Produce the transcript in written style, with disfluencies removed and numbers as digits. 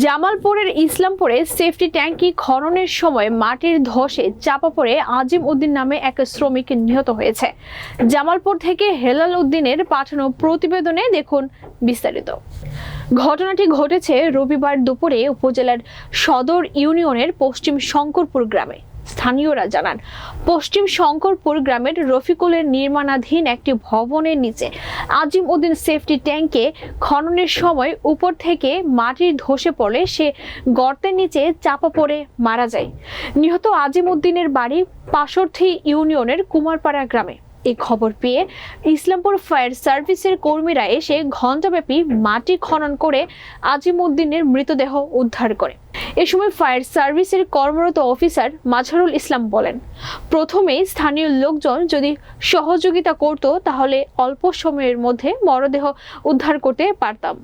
জামালপুরের ইসলামপুরে সেফটি ট্যাঙ্কি খননের সময় মাটির ধসে চাপা পড়ে আজিম উদ্দিন নামে এক শ্রমিক নিহত হয়েছে। জামালপুর থেকে হেলাল উদ্দিনের পাঠানো প্রতিবেদনে দেখুন বিস্তারিত। ঘটনাটি ঘটেছে রবিবার দুপুরে উপজেলার সদর ইউনিয়নের পশ্চিম শঙ্করপুর গ্রামে। স্থানীয়রা জানান, পশ্চিম শঙ্করপুর গ্রামের রফিকুলের নির্মাণাধীন একটি ভবনের নিচে আজিম উদ্দিন সেফটি ট্যাঙ্কে খননের সময় উপর থেকে মাটির ধসে পড়লে সে গর্তের নিচে চাপা পড়ে মারা যায়। নিহত আজিম উদ্দিনের বাড়ি পাশর্থী ইউনিয়নের কুমারপাড়া গ্রামে। এই খবর পেয়ে ইসলামপুর ফায়ার সার্ভিসের কর্মীরা এসে ঘণ্টাব্যাপী মাটি খনন করে আজিম উদ্দিনের মৃতদেহ উদ্ধার করে। এ সময় ফায়ার সার্ভিসের কর্মরত অফিসার মাজহারুল ইসলাম বলেন, প্রথমেই স্থানীয় লোকজন যদি সহযোগিতা করত তাহলে অল্প সময়ের মধ্যে মরদেহ উদ্ধার করতে পারতাম।